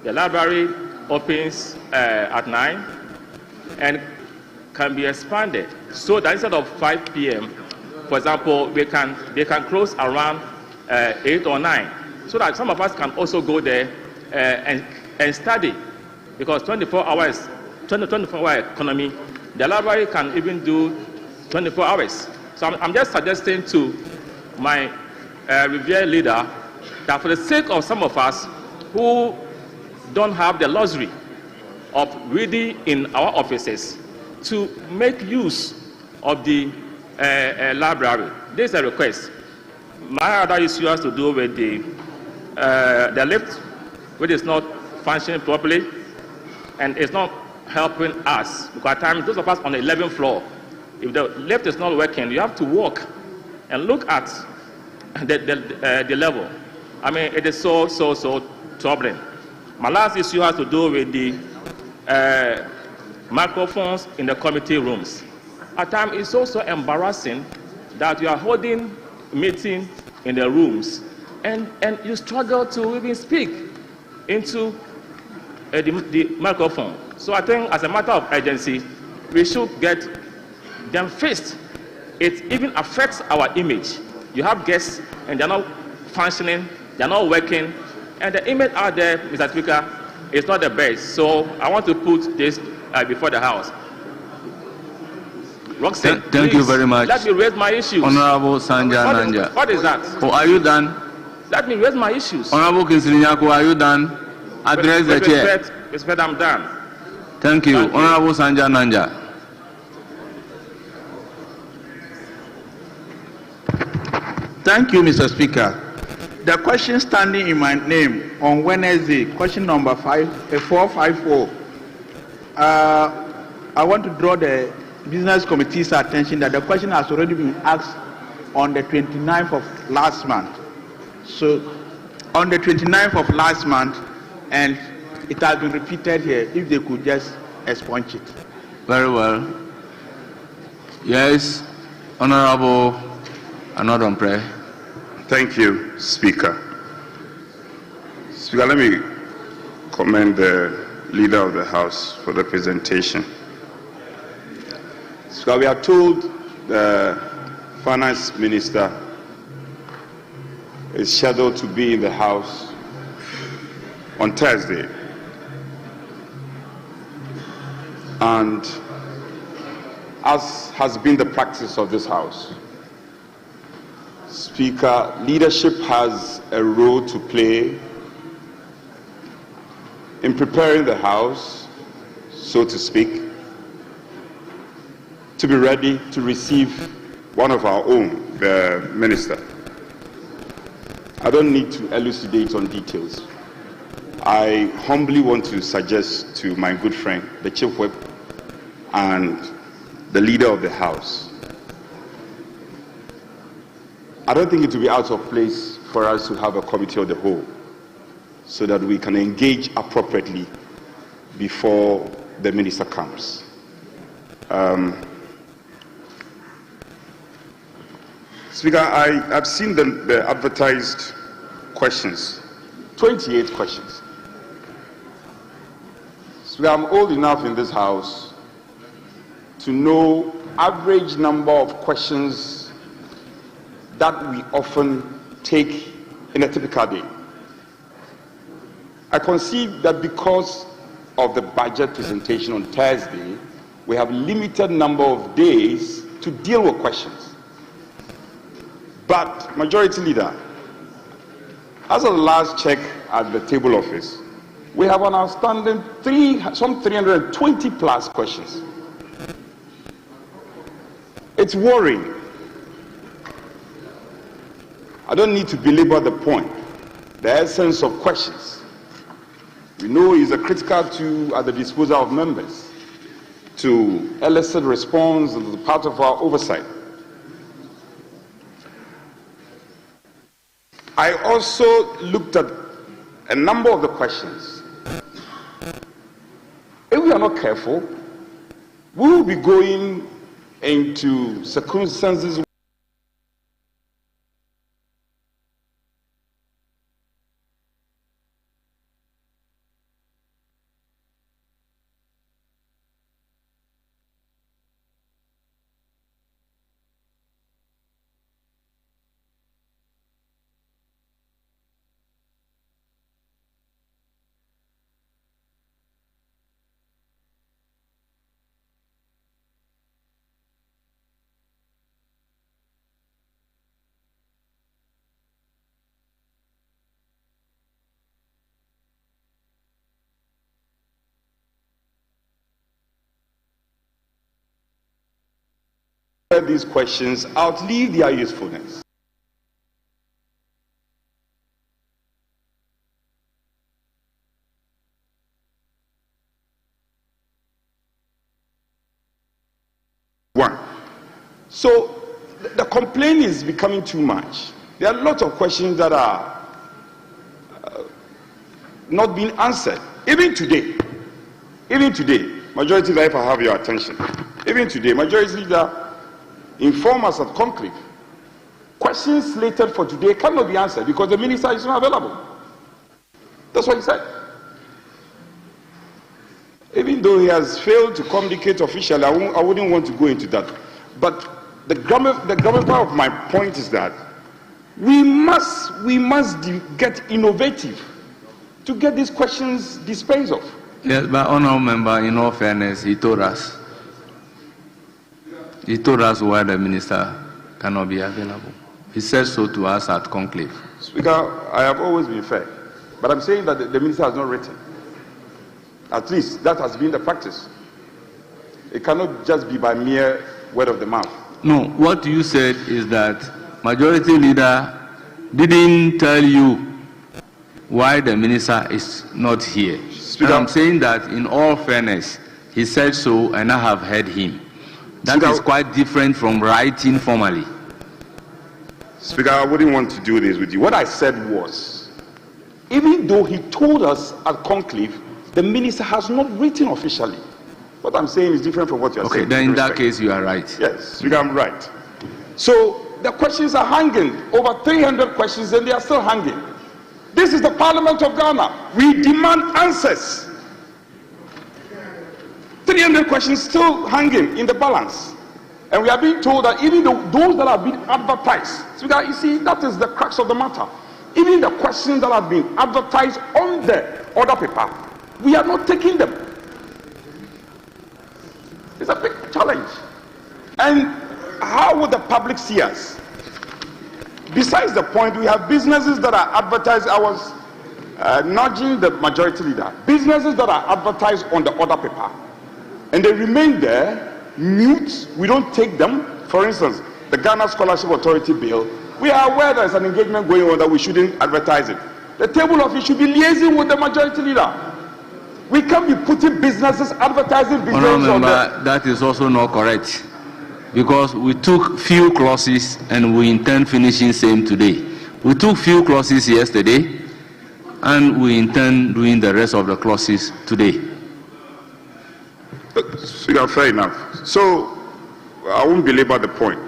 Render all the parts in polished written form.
The library opens at 9 and can be expanded so that instead of 5 p.m., for example, they can close around 8 or 9, so that some of us can also go there and study. Because 24-hour economy, the library can even do 24 hours. So I'm just suggesting to my revered leader that for the sake of some of us who don't have the luxury of reading in our offices, to make use of the library. This is a request. My other issue has to do with the lift, which is not functioning properly, and it's not helping us. Because at times, those of us on the 11th floor, if the lift is not working, you have to walk and look at the level. I mean, it is so troubling. My last issue has to do with the microphones in the committee rooms. At times, it's also embarrassing that you are holding meeting in the rooms and you struggle to even speak into the microphone. So I think as a matter of urgency, we should get them fixed. It even affects our image. You have guests and they're not functioning, they're not working, and the image out there, Mr. Speaker, is not the best. So I want to put this before the House. Roxanne, thank you very much. Let me raise my issues. Honorable Sanja Nanja. What is that? Oh, are you done? Let me raise my issues. Honorable Kinsilinyako, are you done? Address the chair. Respect, I'm done. Thank you. Honorable Sanja Nanja. Thank you, Mr. Speaker. The question standing in my name on Wednesday, question number 454. I want to draw the Business Committee's attention that the question has already been asked on the 29th of last month. So, on the 29th of last month, and it has been repeated here, if they could just expunge it. Very well. Yes, Honorable Anodon Prayer. Thank you, Speaker. Speaker, let me commend the Leader of the House for the presentation. Speaker, we are told the Finance Minister is scheduled to be in the House on Thursday. And as has been the practice of this House, Speaker, leadership has a role to play in preparing the House, so to speak, to be ready to receive one of our own, the Minister. I don't need to elucidate on details. I humbly want to suggest to my good friend, the Chief Whip, and the Leader of the House, I don't think it will be out of place for us to have a committee of the whole so that we can engage appropriately before the Minister comes. Speaker, I've seen the advertised questions, 28 questions. Speaker, I'm old enough in this House to know average number of questions that we often take in a typical day. I conceive that because of the budget presentation on Thursday, we have limited number of days to deal with questions. But, Majority Leader, as of the last check at the table office, we have an outstanding some 320 plus questions. It's worrying. I don't need to belabor the point, the essence of questions. We know is a critical tool at the disposal of members to elicit response as part of our oversight. I also looked at a number of the questions. If we are not careful, we will be going into circumstances these questions outlive their usefulness. One. So the complaint is becoming too much. There are lots of questions that are not being answered. Even today, Majority Leader, if I have your attention, even today, Majority Leader informed us at conclave, questions slated for today cannot be answered because the minister is not available. That's what he said. Even though he has failed to communicate officially, I wouldn't want to go into that. But the grammar part of my point is that we must get innovative to get these questions dispensed of. Yes, but honourable member, in all fairness, he told us why the minister cannot be available. He said so to us at conclave. Speaker, I have always been fair, but I'm saying that the minister has not written. At least that has been the practice. It cannot just be by mere word of the mouth. No, what you said is that Majority Leader didn't tell you why the minister is not here. And I'm saying that in all fairness, he said so and I have heard him. That is quite different from writing formally. Speaker, I wouldn't want to do this with you. What I said was, even though he told us at conclave, the minister has not written officially. What I'm saying is different from what you're saying. Okay, then in that case, you are right. Yes, Speaker, I'm right. So the questions are hanging. Over 300 questions and they are still hanging. This is the Parliament of Ghana. We demand answers. 300 questions still hanging in the balance. And we are being told that even those that have been advertised, Speaker, you see, that is the crux of the matter. Even the questions that have been advertised on the order paper, we are not taking them. It's a big challenge. And how would the public see us? Besides the point, we have businesses that are advertised. I was nudging the Majority Leader. Businesses that are advertised on the order paper. And they remain there, mute. We don't take them. For instance, the Ghana Scholarship Authority bill. We are aware there's an engagement going on that we shouldn't advertise it. The table of it should be liaising with the Majority Leader. We can't be putting businesses, advertising businesses on the... That is also not correct. Because we took few clauses and we intend finishing same today. We took few clauses yesterday and we intend doing the rest of the clauses today. Speaker, fair enough. So, I won't belabor the point.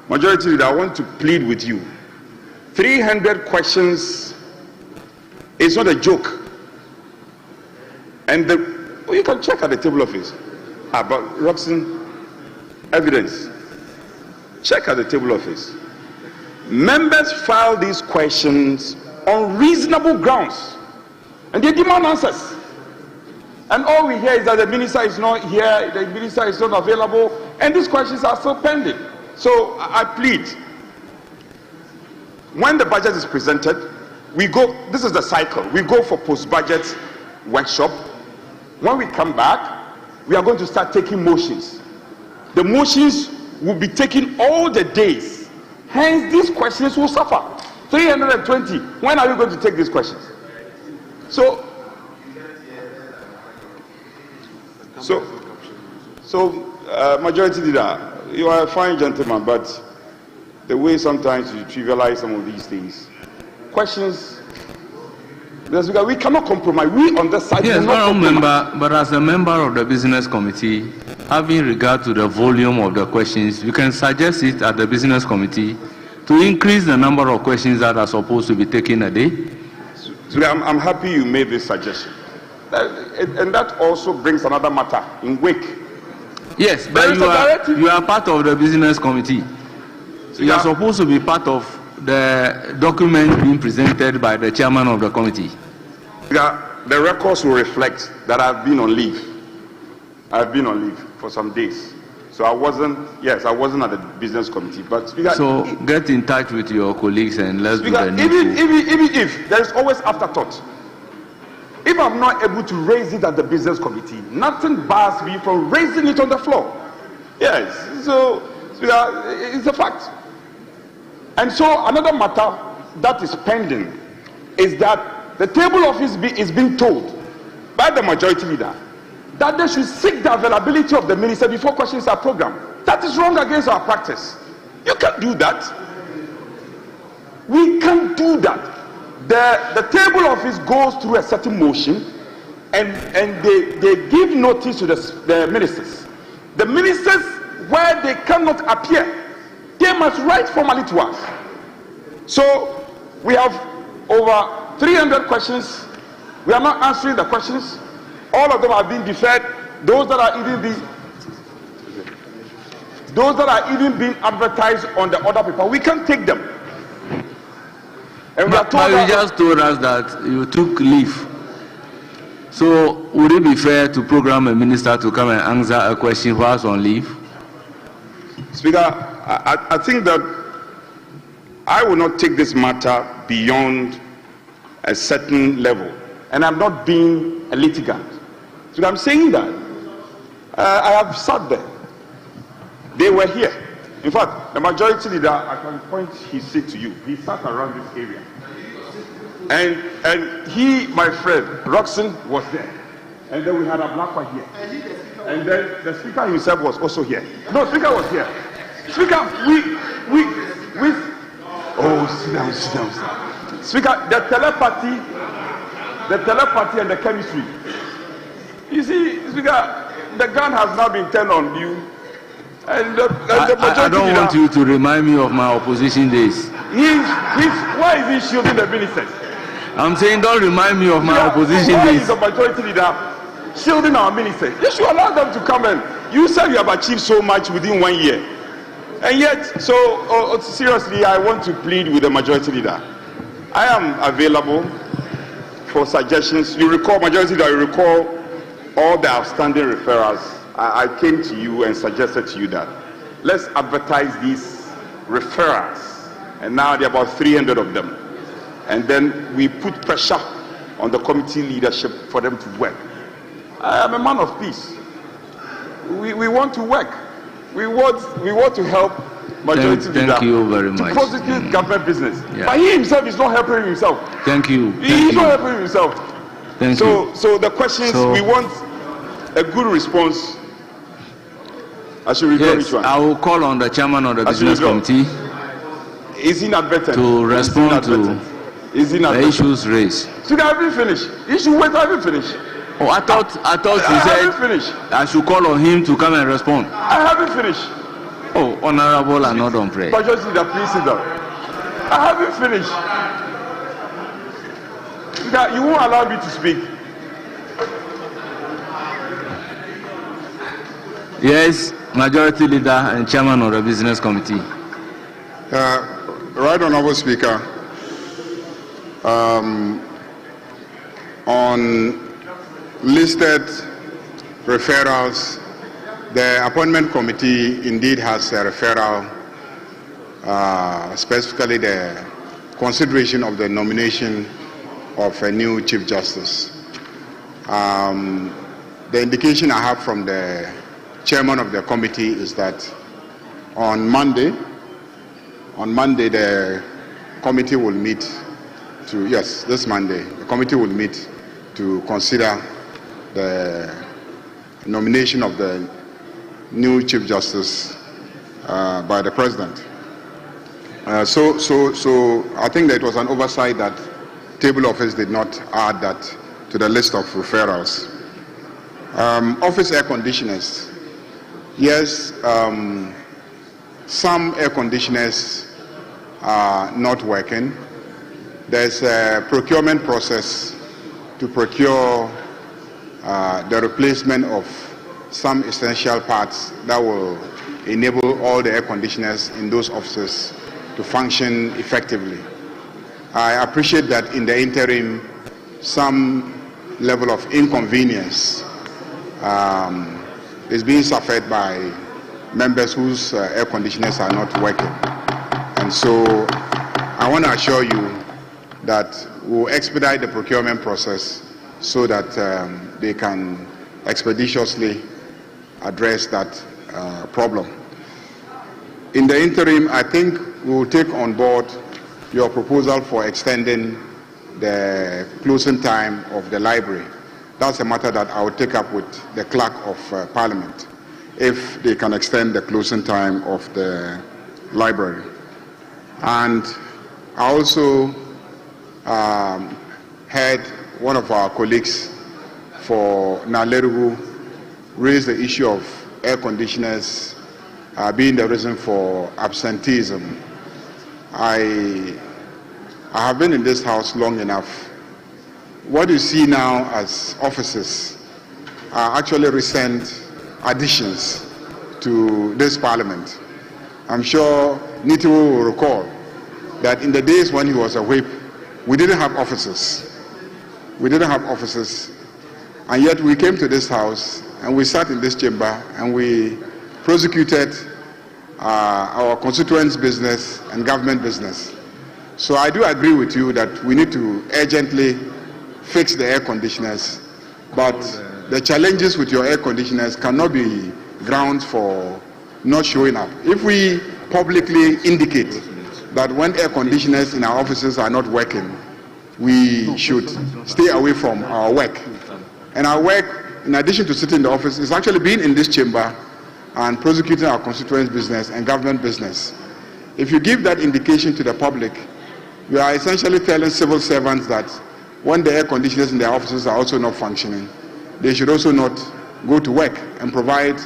Majority Leader, I want to plead with you. 300 questions is not a joke. And you can check at the table of it. But Roxanne, evidence. Check at the table of it. Members file these questions on reasonable grounds. And they demand answers. And all we hear is that the minister is not here, the minister is not available, and these questions are still pending. So I plead. When the budget is presented, we go, this is the cycle, we go for post-budget workshop. When we come back, we are going to start taking motions. The motions will be taken all the days. Hence, these questions will suffer. 320. When are you going to take these questions? So Majority Leader, you are a fine gentleman, but the way sometimes you trivialize some of these things, questions. We cannot compromise. We on the side. Yes, but as a member of the business committee, having regard to the volume of the questions, you can suggest it at the business committee to increase the number of questions that are supposed to be taken a day. So I'm happy you made this suggestion. And that also brings another matter in wake. Yes, but you are part of the business committee. So you are supposed to be part of the document being presented by the chairman of the committee. The records will reflect that I've been on leave. I've been on leave for some days. So I wasn't at the business committee. But so get in touch with your colleagues and let's do the needful. Even if there is always afterthought. If I'm not able to raise it at the business committee, nothing bars me from raising it on the floor. Yes. So It's a fact. And so another matter that is pending is that the table office is being told by the majority leader that they should seek the availability of the minister before questions are programmed. That is wrong against our practice. You can't do that. We can't do that. The table office goes through a certain motion and they give notice to the ministers. The ministers, where they cannot appear, they must write formally to us. So we have over 300 questions. We are not answering the questions. All of them are being deferred. Those that are even being advertised on the other paper, we can't take them. And but you just told us that you took leave. So would it be fair to program a minister to come and answer a question whilst on leave? Speaker, I think that I will not take this matter beyond a certain level. And I'm not being a litigant. So I'm saying that I have sat there. They were here. In fact, the majority leader, I can point his seat to you. He sat around this area. And he, my friend, Roxon, was there. And then we had a Ablakwa here. And then the speaker himself was also here. No, speaker was here. Speaker, oh, sit down. Speaker, the telepathy and the chemistry. You see, Speaker, the gun has now been turned on you. And I don't want you to remind me of my opposition days. Why is he shielding the ministers? I'm saying don't remind me of my opposition days. Why days. is the majority leader shielding our ministers? You should allow them to come in. You said you have achieved so much within 1 year. And yet, seriously, I want to plead with the majority leader. I am available for suggestions. You recall, majority leader, you recall all the outstanding referrals. I came to you and suggested to you that let's advertise these referrals, and now there are about 300 of them, and then we put pressure on the committee leadership for them to work. I am a man of peace. We want to work. We want to help majority leader. Thank you very much. To prosecute government business, yeah. But he himself is not helping himself. Thank you. He's not helping himself. Thank you. So the questions, we want a good response. I should reveal which one. I will call on the chairman of the business committee. Is inadvertent to respond to the issues raised. So I haven't finished. You should wait. I haven't finished. Oh, I thought you said I should call on him to come and respond. I haven't finished. Oh, honorable and not on prayer. But just please sit down. I haven't finished. You won't allow me to speak. Yes, majority leader and chairman of the business committee. Right Honorable Speaker, on listed referrals, the appointment committee indeed has a referral, specifically the consideration of the nomination of a new Chief Justice. The indication I have from the chairman of the committee is that on Monday the committee will meet to, yes, this Monday, the committee will meet to consider the nomination of the new Chief Justice by the President. So I think that it was an oversight that table office did not add that to the list of referrals. Office air conditioners. Yes, some air conditioners are not working. There's a procurement process to procure the replacement of some essential parts that will enable all the air conditioners in those offices to function effectively. I appreciate that in the interim, some level of inconvenience is being suffered by members whose air conditioners are not working. And so I want to assure you that we'll expedite the procurement process so that they can expeditiously address that problem. in the interim, I think we will take on board your proposal for extending the closing time of the library. That's a matter that I will take up with the clerk of Parliament, if they can extend the closing time of the library. And I also heard one of our colleagues for Nalerugu raise the issue of air conditioners being the reason for absenteeism. I have been in this house long enough. What you see now as offices are actually recent additions to this parliament. I'm sure Nitiwo will recall that in the days when he was a whip, we didn't have offices. We didn't have offices, and yet we came to this house and we sat in this chamber and we prosecuted our constituents' business and government business. So I do agree with you that we need to urgently fix the air conditioners, but the challenges with your air conditioners cannot be grounds for not showing up. If we publicly indicate that when air conditioners in our offices are not working, we should stay away from our work. And our work, in addition to sitting in the office, is actually being in this chamber and prosecuting our constituents' business and government business. If you give that indication to the public, you are essentially telling civil servants that when the air conditioners in their offices are also not functioning, they should also not go to work and provide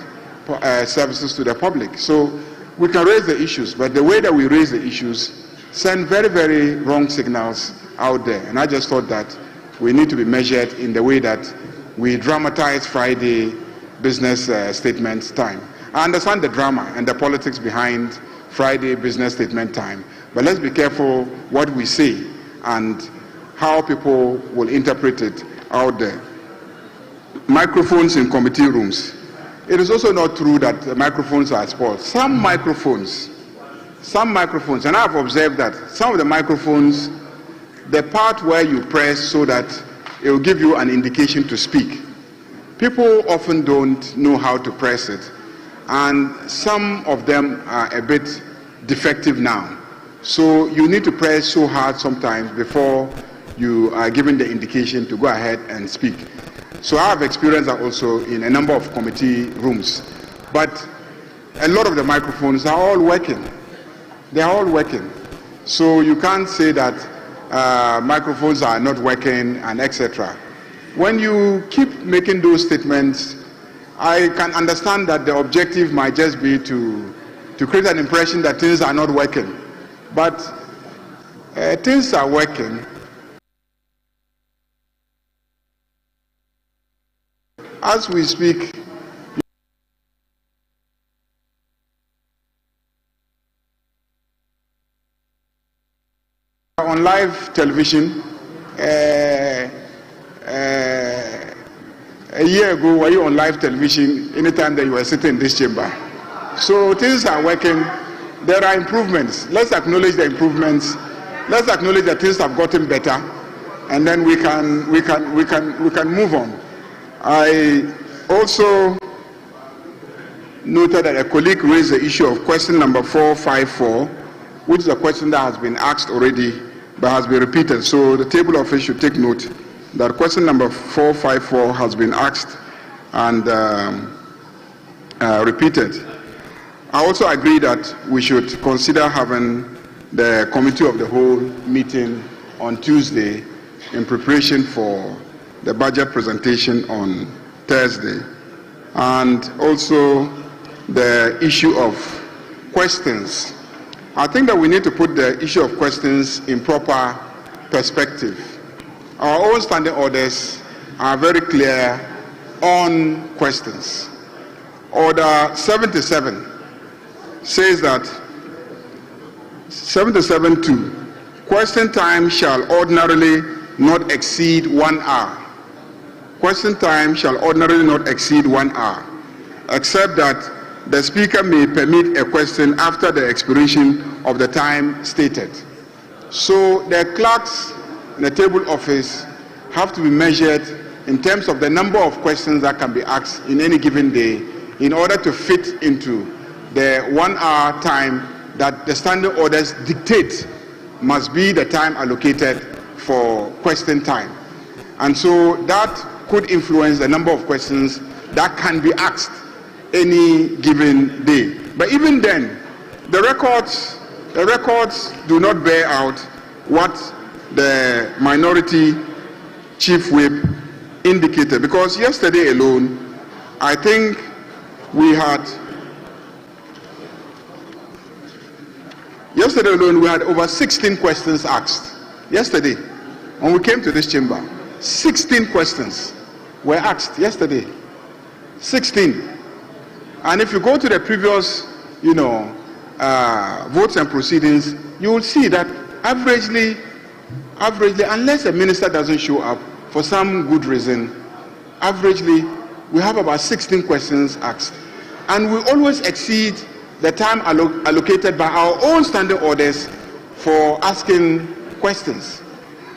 services to the public. So we can raise the issues, but the way that we raise the issues send very, very wrong signals out there. And I just thought that we need to be measured in the way that we dramatize Friday business statement time. I understand the drama and the politics behind Friday business statement time, but let's be careful what we say and how people will interpret it out there. Microphones in committee rooms. It is also not true that the microphones are spoiled. Some microphones, and I've observed that some of the microphones, the part where you press so that it will give you an indication to speak, people often don't know how to press it, and some of them are a bit defective now. So you need to press so hard sometimes before you are given the indication to go ahead and speak. So I have experienced that also in a number of committee rooms. But a lot of the microphones are all working. They are all working. So you can't say that microphones are not working and etc. When you keep making those statements, I can understand that the objective might just be to create an impression that things are not working. But things are working. As we speak, on live television, a year ago, were you on live television anytime that you were sitting in this chamber? So things are working. There are improvements. Let's acknowledge the improvements. Let's acknowledge that things have gotten better, and then we can move on. I also noted that a colleague raised the issue of question number 454, which is a question that has been asked already but has been repeated. So the table office should take note that question number 454 has been asked and repeated. I also agree that we should consider having the committee of the whole meeting on Tuesday in preparation for the budget presentation on Thursday, and also the issue of questions. I think that we need to put the issue of questions in proper perspective. Our own standing orders are very clear on questions. Order 77 says that 77.2, question time shall ordinarily not exceed 1 hour. Question time shall ordinarily not exceed 1 hour, except that the speaker may permit a question after the expiration of the time stated. So the clerks in the table office have to be measured in terms of the number of questions that can be asked in any given day in order to fit into the 1 hour time that the standing orders dictate must be the time allocated for question time. And so that could influence the number of questions that can be asked any given day. But even then, the records do not bear out what the minority chief whip indicated, because yesterday alone, I think we had over 16 questions asked. Yesterday, when we came to this chamber, 16 questions were asked yesterday. 16. And if you go to the previous, votes and proceedings, you will see that averagely, unless a minister doesn't show up for some good reason, averagely, we have about 16 questions asked. And we always exceed the time allocated by our own standing orders for asking questions.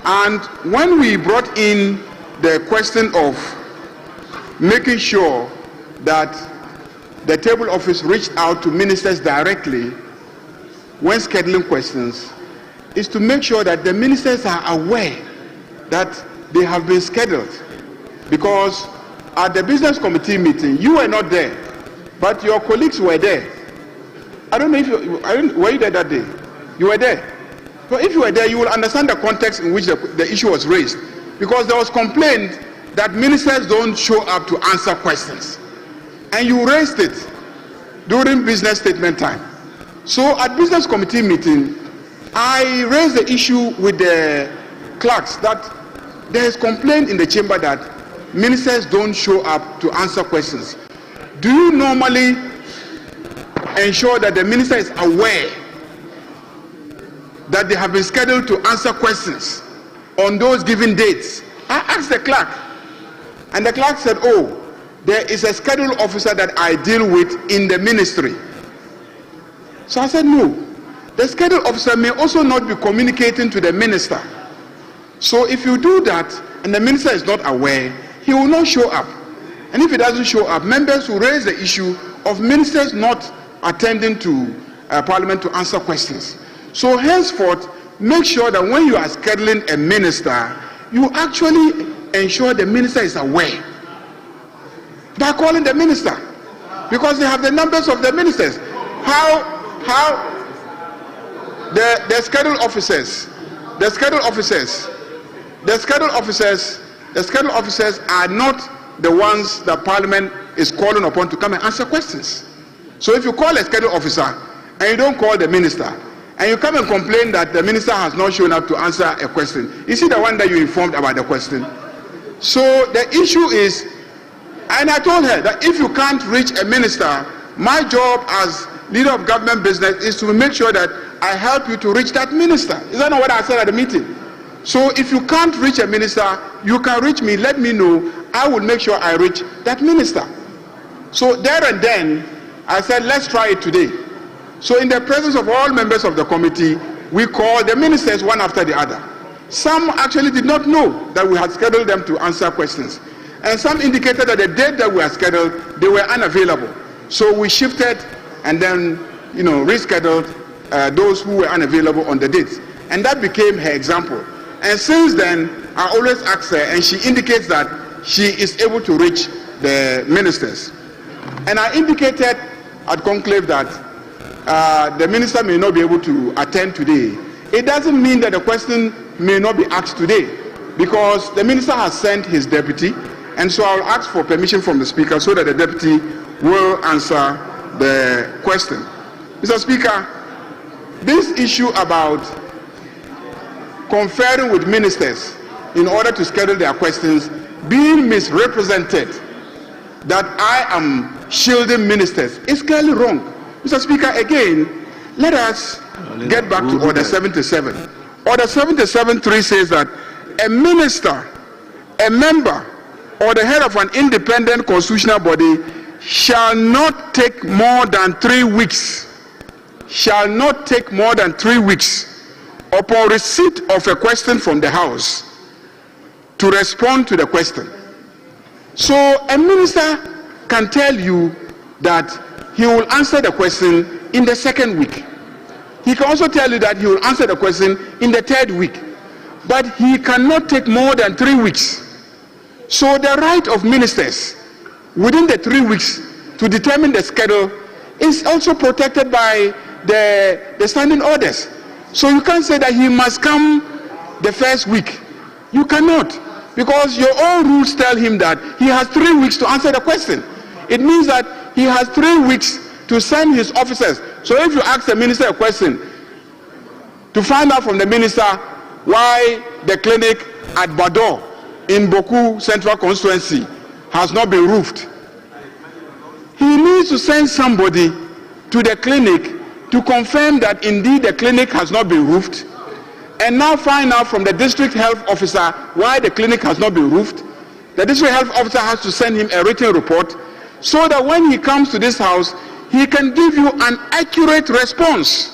And when we brought in the question of making sure that the table office reached out to ministers directly when scheduling questions, is to make sure that the ministers are aware that they have been scheduled. Because at the business committee meeting, you were not there, but your colleagues were there. I don't know if were you there that day? You were there. So if you were there, you will understand the context in which the issue was raised. Because there was complaint that ministers don't show up to answer questions. And you raised it during business statement time. So at business committee meeting, I raised the issue with the clerks that there is complaint in the chamber that ministers don't show up to answer questions. Do you normally ensure that the minister is aware that they have been scheduled to answer questions on those given dates? I asked the clerk, and the clerk said, oh, there is a scheduled officer that I deal with in the ministry. So I said, no, the scheduled officer may also not be communicating to the minister. So if you do that and the minister is not aware, he will not show up. And if he doesn't show up, members will raise the issue of ministers not attending to Parliament to answer questions. So henceforth, make sure that when you are scheduling a minister, you actually ensure the minister is aware by calling the minister, because they have the numbers of the ministers. How the scheduled officers are not the ones that Parliament is calling upon to come and answer questions. So if you call a scheduled officer and you don't call the minister, and you come and complain that the minister has not shown up to answer a question, is he the one that you informed about the question? So the issue is, and I told her that if you can't reach a minister, my job as leader of government business is to make sure that I help you to reach that minister. Is that not what I said at the meeting? So if you can't reach a minister, you can reach me, let me know, I will make sure I reach that minister. So there and then, I said, let's try it today. So in the presence of all members of the committee, we called the ministers one after the other. Some actually did not know that we had scheduled them to answer questions. And some indicated that the date that we had scheduled, they were unavailable. So we shifted and then, rescheduled those who were unavailable on the dates. And that became her example. And since then, I always ask her, and she indicates that she is able to reach the ministers. And I indicated at conclave that the minister may not be able to attend today. It doesn't mean that the question may not be asked today, because the minister has sent his deputy, and so I'll ask for permission from the speaker so that the deputy will answer the question. Mr. Speaker, this issue about conferring with ministers in order to schedule their questions being misrepresented, that I am shielding ministers, is clearly wrong. Mr. Speaker, again, let us get back to Order 77. Order 77.3 says that a minister, a member, or the head of an independent constitutional body shall not take more than 3 weeks, upon receipt of a question from the House to respond to the question. So a minister can tell you that he will answer the question in the second week. He can also tell you that he will answer the question in the third week. But he cannot take more than 3 weeks. So the right of ministers within the 3 weeks to determine the schedule is also protected by the standing orders. So you can't say that he must come the first week. You cannot, because your own rules tell him that he has 3 weeks to answer the question. It means that he has 3 weeks to send his officers. So if you ask the minister a question, to find out from the minister why the clinic at Bador in Boku Central Constituency has not been roofed, he needs to send somebody to the clinic to confirm that indeed the clinic has not been roofed, and now find out from the district health officer why the clinic has not been roofed. The district health officer has to send him a written report so that when he comes to this house, he can give you an accurate response.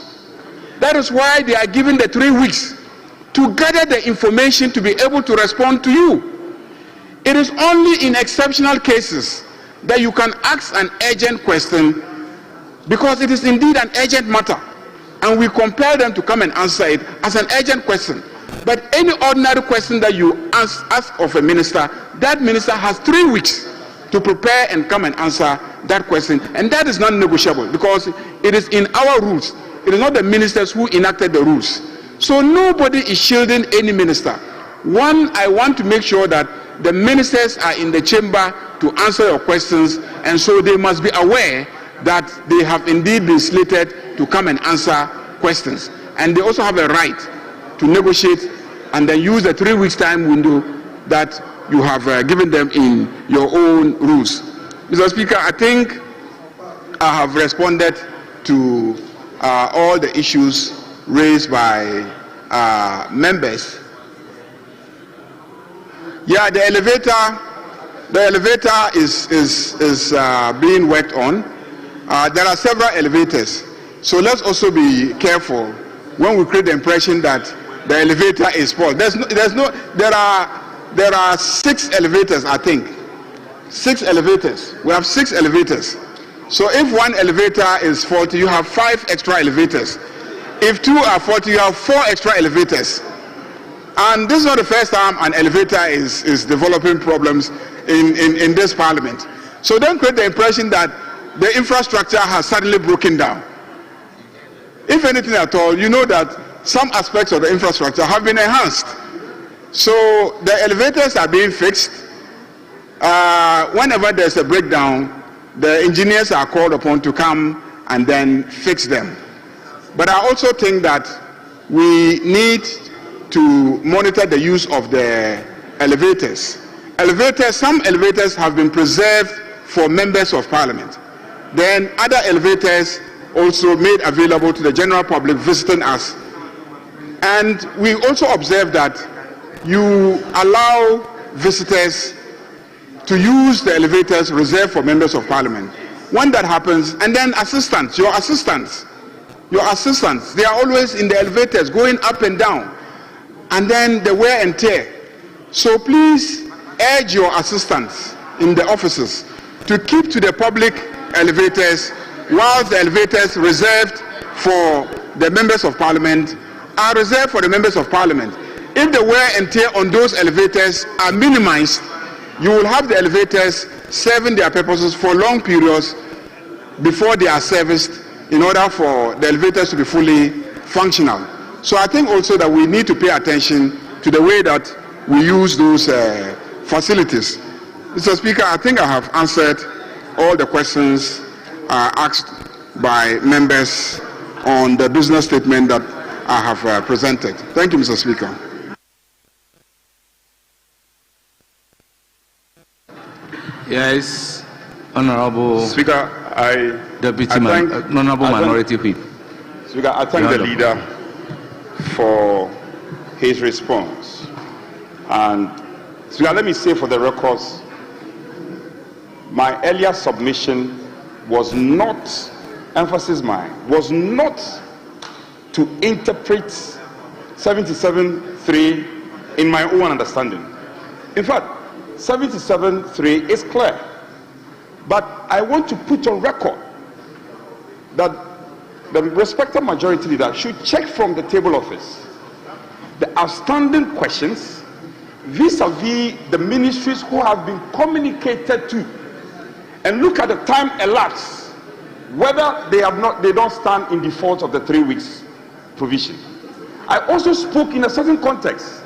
That is why they are given the 3 weeks to gather the information to be able to respond to you. It is only in exceptional cases that you can ask an urgent question, because it is indeed an urgent matter, and we compel them to come and answer it as an urgent question. But any ordinary question that you ask of a minister, that minister has 3 weeks to prepare and come and answer that question, and that is not negotiable, because it is in our rules. It is not the ministers who enacted the rules. So nobody is shielding any minister. One, I want to make sure that the ministers are in the chamber to answer your questions, and so they must be aware that they have indeed been slated to come and answer questions. And they also have a right to negotiate and then use the 3 weeks time window that you have given them in your own rules. Mr. Speaker, I think I have responded to all the issues raised by members. Yeah, the elevator is being worked on. There are several elevators, so let's also be careful when we create the impression that the elevator is full. There are 6 elevators, I think. 6 elevators. We have 6 elevators. So if one elevator is faulty, you have 5 extra elevators. If 2 are faulty, you have 4 extra elevators. And this is not the first time an elevator is developing problems in this parliament. So don't create the impression that the infrastructure has suddenly broken down. If anything at all, you know that some aspects of the infrastructure have been enhanced. So the elevators are being fixed. Whenever there's a breakdown, the engineers are called upon to come and then fix them. But I also think that we need to monitor the use of the elevators. Some elevators have been preserved for members of parliament. Then other elevators also made available to the general public visiting us. And we also observe that you allow visitors to use the elevators reserved for members of parliament. When that happens, and then your assistants, they are always in the elevators going up and down, and then the wear and tear. So please urge your assistants in the offices to keep to the public elevators, whilst the elevators reserved for the members of parliament are reserved for the members of parliament. If the wear and tear on those elevators are minimized, you will have the elevators serving their purposes for long periods before they are serviced, in order for the elevators to be fully functional. So I think also that we need to pay attention to the way that we use those facilities. Mr. Speaker, I think I have answered all the questions asked by members on the business statement that I have presented. Thank you, Mr. Speaker. Yes, Honorable Speaker, Deputy Honorable Minority Whip. Speaker, I thank the leader for his response. And Speaker, let me say for the records, my earlier submission was not, was not to interpret 77.3 in my own understanding. In fact, 77.3 is clear. But I want to put on record that the respected majority leader should check from the table office the outstanding questions vis-a-vis the ministries who have been communicated to, and look at the time elapsed, whether they don't stand in default of the 3 weeks provision. I also spoke in a certain context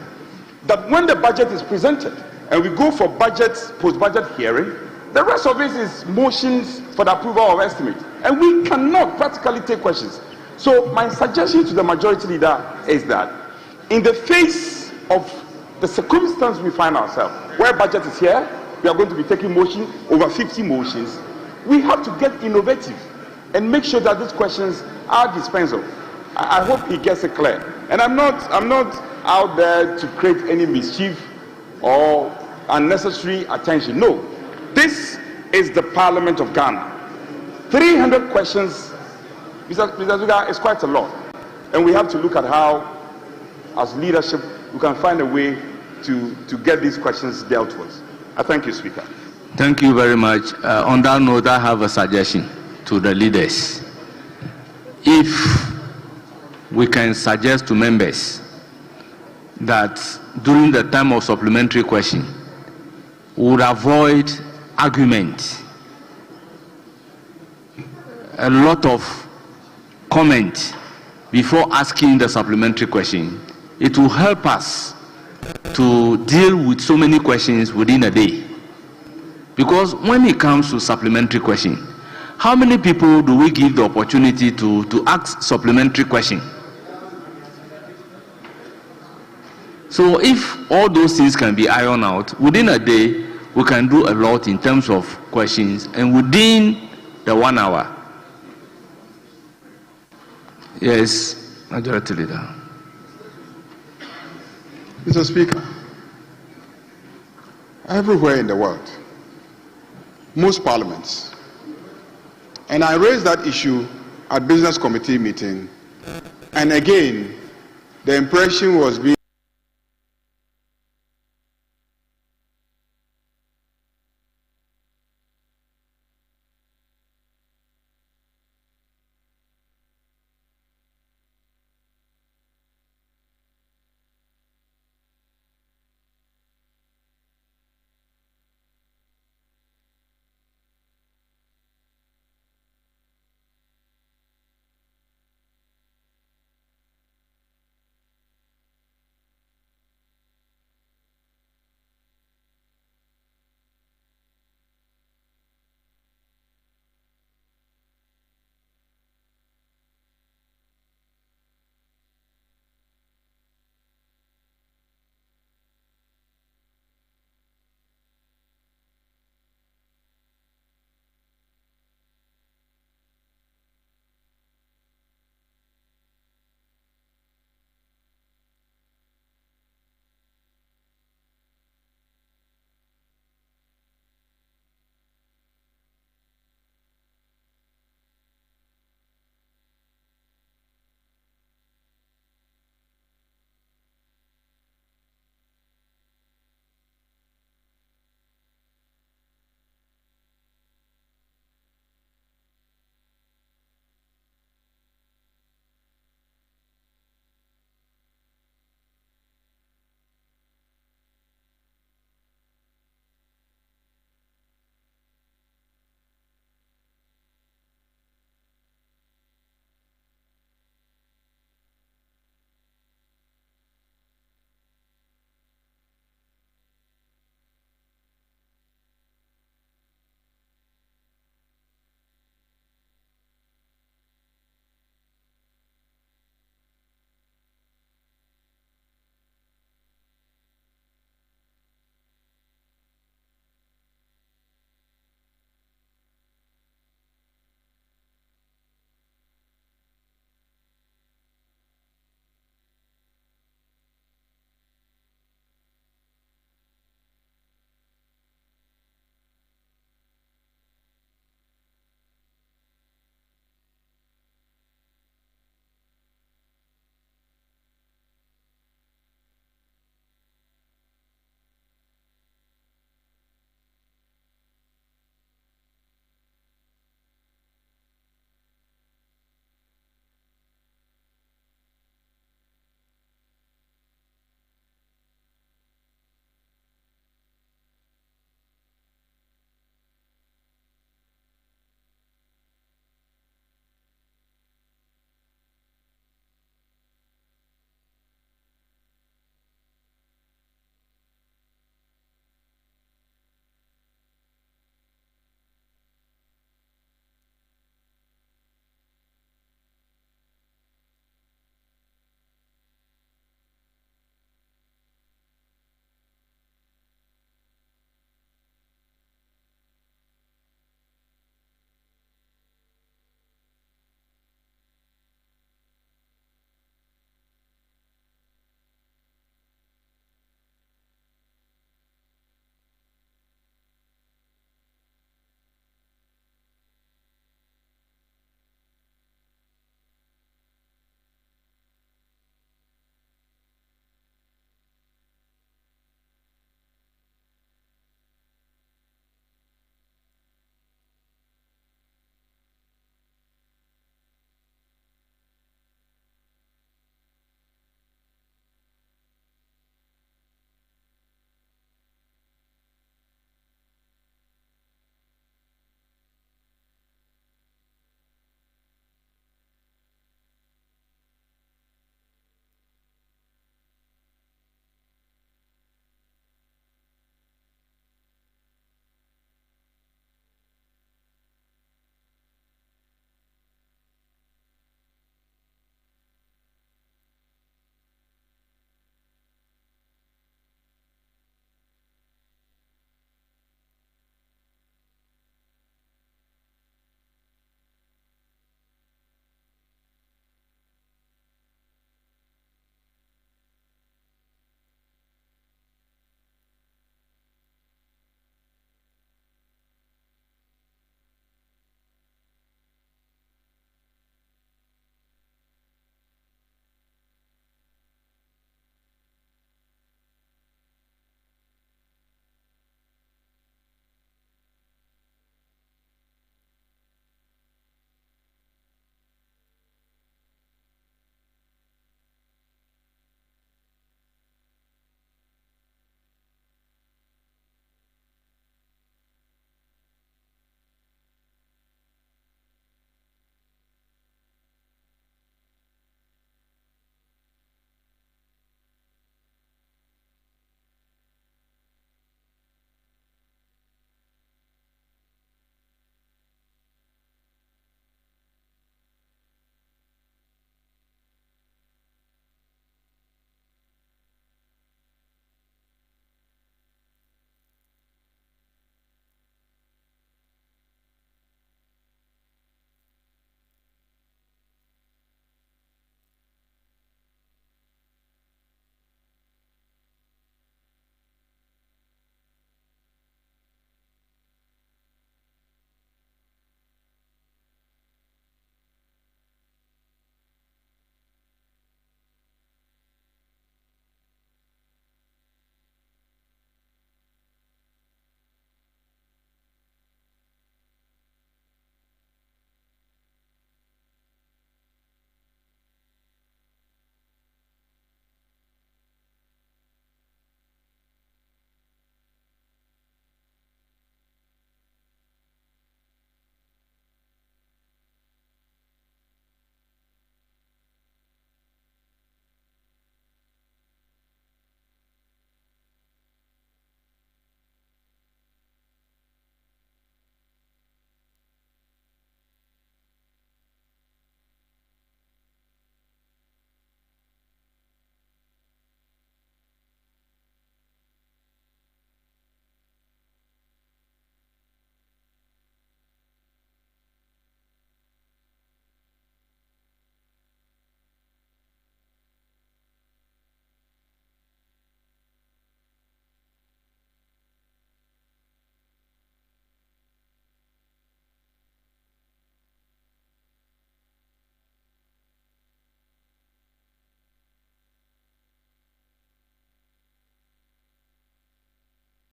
that when the budget is presented and we go for post-budget hearing, the rest of it is motions for the approval of estimate, and we cannot practically take questions. So my suggestion to the majority leader is that in the face of the circumstance we find ourselves, where budget is here, we are going to be taking motion, over 50 motions, we have to get innovative and make sure that these questions are dispensed of. I hope he gets it clear. And I'm not out there to create any mischief or unnecessary attention. No, this is the Parliament of Ghana. 300 questions, Mr. Zuga, is quite a lot. And we have to look at how, as leadership, we can find a way to get these questions dealt with. I thank you, Speaker. Thank you very much. On that note, I have a suggestion to the leaders. If we can suggest to members that during the time of supplementary question, we would avoid argument, a lot of comment before asking the supplementary question, it will help us to deal with so many questions within a day. Because when it comes to supplementary question, how many people do we give the opportunity to ask supplementary question? So if all those things can be ironed out, within a day, we can do a lot in terms of questions, and within the 1 hour. Yes, Majority Leader. Mr. Speaker, everywhere in the world, most parliaments, and I raised that issue at Business Committee meeting, and again, the impression was being